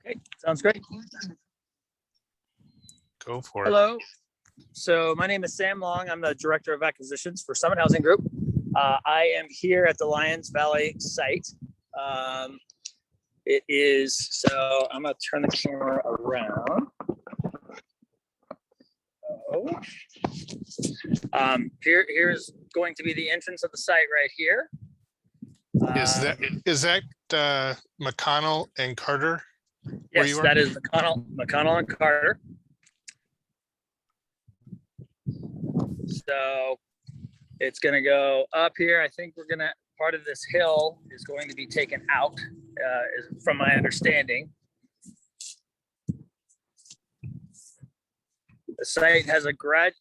Okay, sounds great. Go for it. Hello. So my name is Sam Long. I'm the Director of Acquisitions for Summit Housing Group. I am here at the Lyons Valley site. So I'm going to turn the camera around. Here's going to be the entrance of the site right here. Is that McConnell and Carter? Yes, that is McConnell and Carter. So it's going to go up here. I think part of this hill is going to be taken out, from my understanding. The site has a graduate.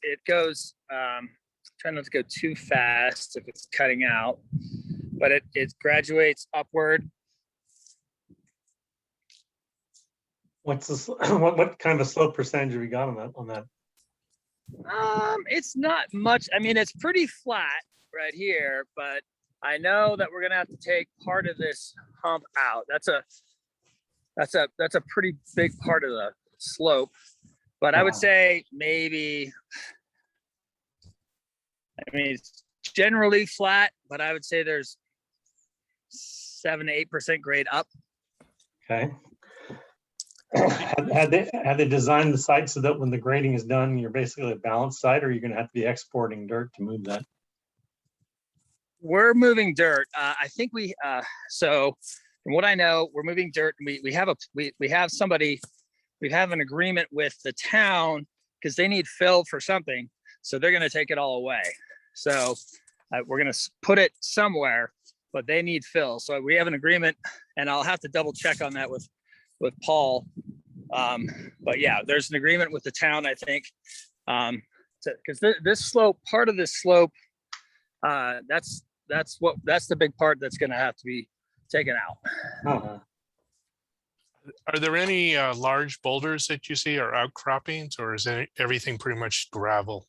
It goes, trying not to go too fast if it's cutting out, but it graduates upward. What's this? What kind of a slope percentage have we got on that? It's not much. I mean, it's pretty flat right here, but I know that we're gonna have to take part of this hump out. That's a pretty big part of the slope. But I would say maybe, it's generally flat, but I would say there's 7 to 8% grade up. Okay. Had they designed the site so that when the grading is done, you're basically a balanced site, or you're going to have to be exporting dirt to move that? We're moving dirt. I think so from what I know, we're moving dirt. We have an agreement with the town because they need fill for something. So they're going to take it all away. So we're going to put it somewhere, but they need fill. So we have an agreement, and I'll have to double check on that with Paul. But yeah, there's an agreement with the town, I think, because this slope, part of this slope, that's the big part that's going to have to be taken out. Uh-huh. Are there any large boulders that you see or outcroppings, or is everything pretty much gravel?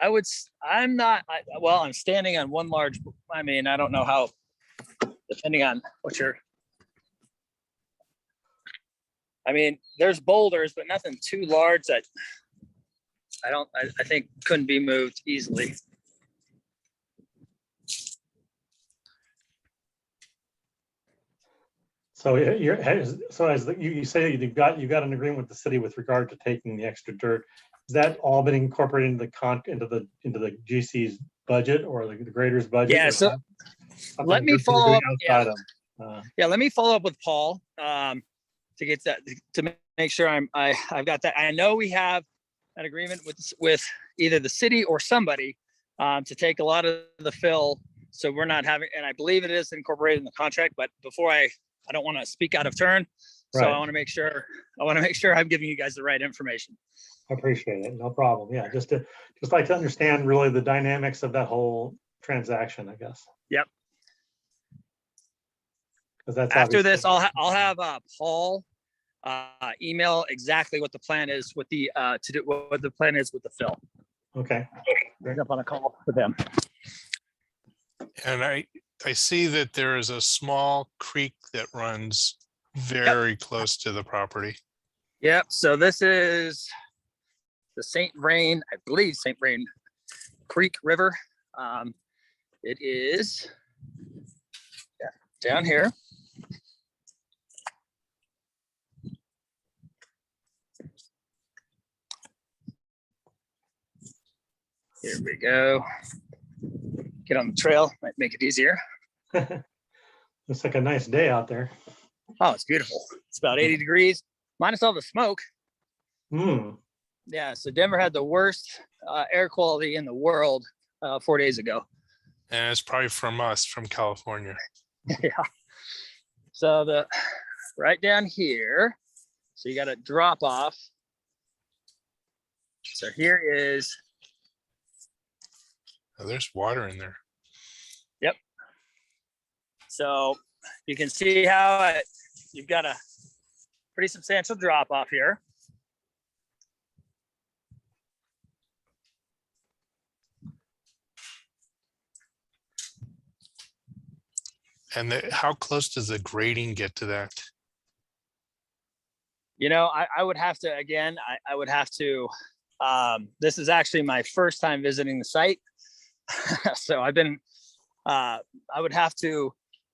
I'm standing on one large, I don't know how, depending on what there's boulders, but nothing too large that I think couldn't be moved easily. So as you say, you've got an agreement with the city with regard to taking the extra dirt. Has that all been incorporated into the GC's budget or the grader's budget? Yeah. So let me follow up. Let me follow up with Paul to get that, to make sure I've got that. I know we have an agreement with either the city or somebody to take a lot of the fill. So we're not having, and I believe it is incorporated in the contract, but before I don't want to speak out of turn. So right. I want to make sure I'm giving you guys the right information. I appreciate it. No problem. Yeah. Just like to understand really the dynamics of that whole transaction, I guess. Yep. Because that's after this, I'll have Paul email exactly what the plan is with what the plan is with the fill. Okay. Bring up on a call with them. And I see that there is a small creek that runs very close to the property. Yep. So this is the St. Vrain Creek River. It is down here. Here we go. Get on the trail, might make it easier. Looks like a nice day out there. Oh, it's beautiful. It's about 80 degrees, minus all the smoke. Yeah, so Denver had the worst air quality in the world 4 days ago. And it's probably from us, from California. Yeah. So right down here, so you got a drop off. So here is. Oh, there's water in there. Yep. So you can see how you've got a pretty substantial drop off here. And how close does the grading get to that? You know, I would have to, again, I would have to, this is actually my first time visiting the site. So I've been, I would have to,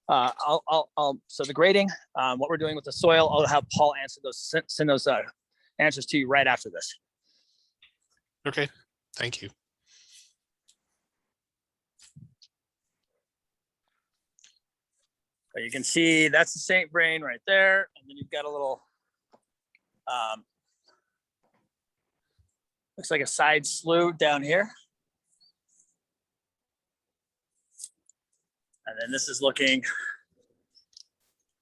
so the grading, what we're doing with the soil, I'll have Paul answer those, send those answers to you right after this. Okay, thank you. But you can see that's the St. Vrain right there. And then you've got a little, looks like a side slough down here. And then this is looking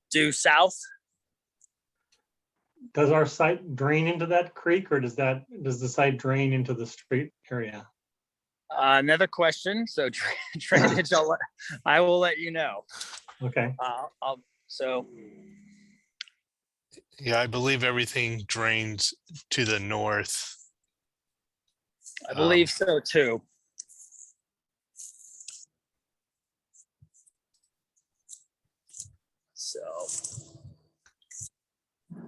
due south. Does our site drain into that creek, or does the site drain into the street area? Another question. So drainage, I will let you know. Okay. So Yeah, I believe everything drains to the north. I believe so too. So,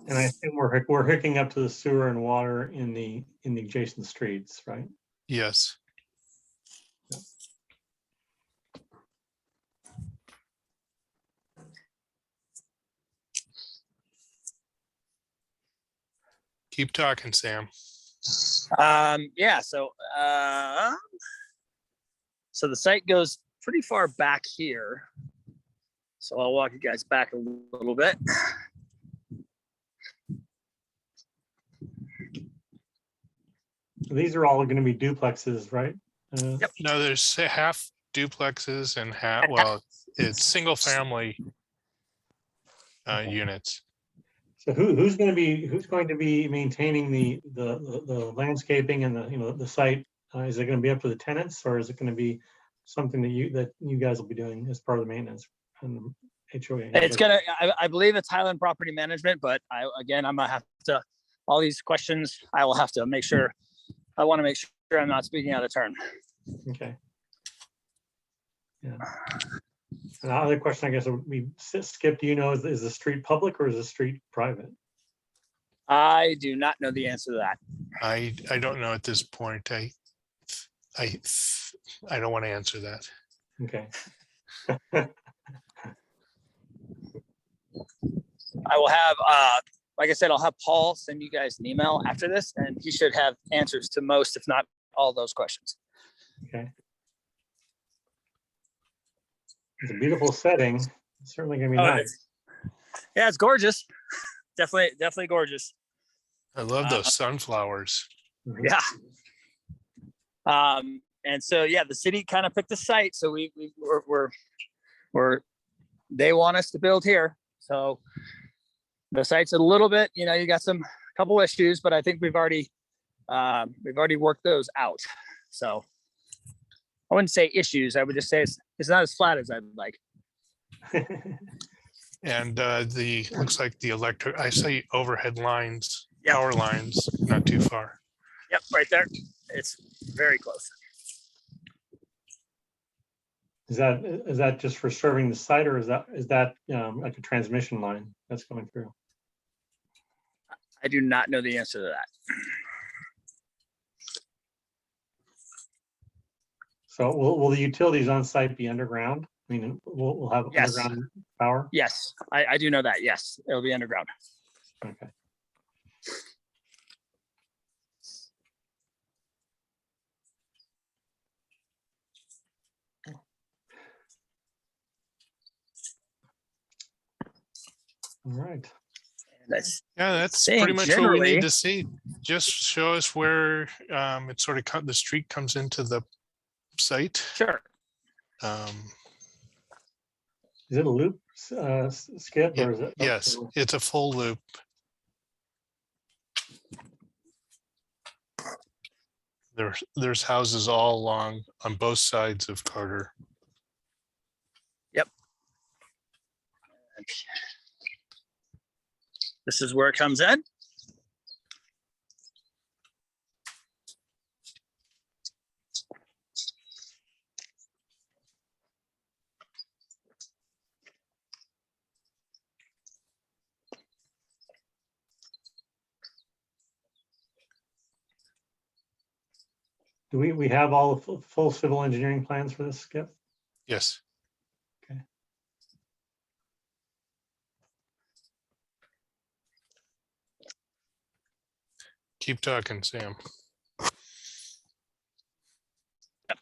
And I think we're hooking up to the sewer and water in the adjacent streets, right? Yes. Keep talking, Sam. yeah. So the site goes pretty far back here. So I'll walk you guys back a little bit. These are all going to be duplexes, right? Yep. No, there's half duplexes and half, well, it's single family units. So who's going to be maintaining the landscaping and the site? Is it going to be up to the tenants, or is it going to be something that you guys will be doing as part of the maintenance and the HOA? It's I believe it's Highland Property Management, but I'm gonna have to, all these questions, I will have to make sure, I want to make sure I'm not speaking out of turn. Okay. Yeah. Another question, I guess, we Skip, do you know, is the street public or is the street private? I do not know the answer to that. I don't know at this point. I don't want to answer that. Okay. I will have, like I said, I'll have Paul send you guys an email after this, and he should have answers to most, if not all, those questions. Okay. It's a beautiful setting. It's certainly gonna be nice. Yeah, it's gorgeous. Definitely gorgeous. I love those sunflowers. Mhm. Yeah. And so, yeah, the city kind of picked the site. So they want us to build here. So the site's a little bit, you got a couple issues, but I think we've already worked those out. So I wouldn't say issues. I would just say it's not as flat as I'd like. And looks like the electric, I see overhead lines, Yep. power lines, not too far. Yep, right there. It's very close. Is that just for serving the site, or is that like a transmission line that's going through? I do not know the answer to that. So will the utilities on site be underground? I mean, we'll have Yes. underground power? Yes, I do know that. Yes, it'll be underground. Okay. All right. Yeah, that's saying pretty much what we generally- need to see. Just show us where it sort of the street comes into the site. Sure. Is it a loop, Skip, or is it? Yes, it's a full loop. There's houses all along on both sides of Carter. Yep. This is where it comes in. Do we have all the full civil engineering plans for this, Skip? Yes. Okay. Keep talking, Sam.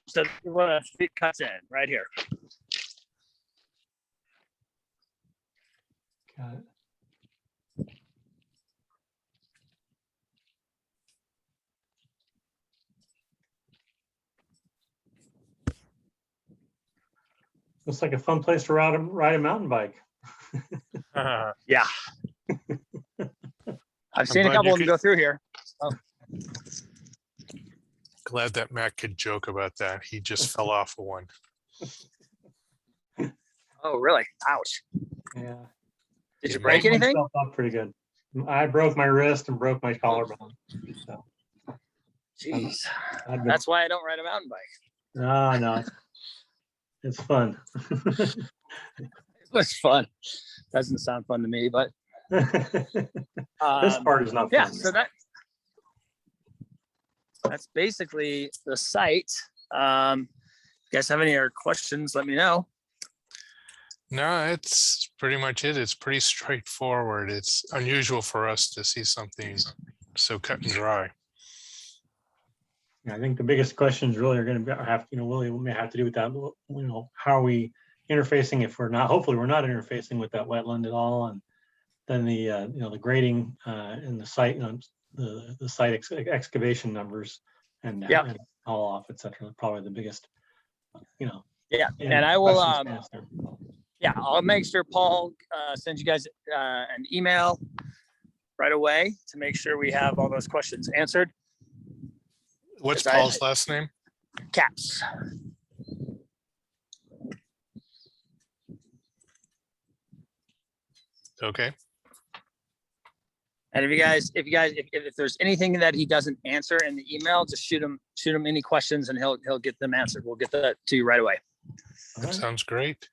So what a street cuts in right here. Got it. Looks like a fun place to ride a mountain bike. Yeah. I've seen a glad couple you of them could- go through here. Glad that Matt could joke about that. He just fell off of one. Oh, really? Ouch. Yeah. Did you Yeah, break Broke anything? myself up pretty good. I broke my wrist and broke my collarbone. So Jeez. I've been, That's why I don't ride a mountain bike. no, it's fun. It was fun. Doesn't sound fun to me, but This part is not yeah, fun. so that's basically the site. You guys have any other questions, let me know. No, it's pretty much it. It's pretty straightforward. It's unusual for us to see something so cut and dry. I think the biggest questions really are going to have, Willie may have to do with that. How are we interfacing if we're not, hopefully we're not interfacing with that wetland at all. And then the, the grading in the site, the site excavation numbers and, Yep. and all off, et cetera, probably the biggest, Yeah, and I will, questions to answer. yeah, I'll make sure Paul sends you guys an email right away to make sure we have all those questions answered. What's Yes, I- Paul's last name? Caps. Okay. And if there's anything that he doesn't answer in the email, just shoot him any questions and he'll get them answered. We'll get that to you right away. All right. Sounds great.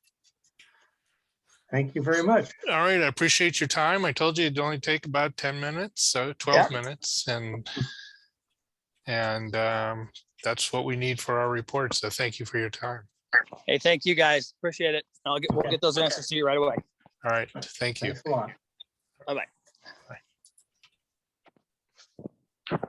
Thank you very much. All right. I appreciate your time. I told you it'd only take about 10 minutes, so 12 minutes. And that's what we need for our report. So thank you for your time. Hey, thank you guys. Appreciate it. We'll get those answers to you right away. All right. Thank you. Thanks a lot. Bye-bye. Bye.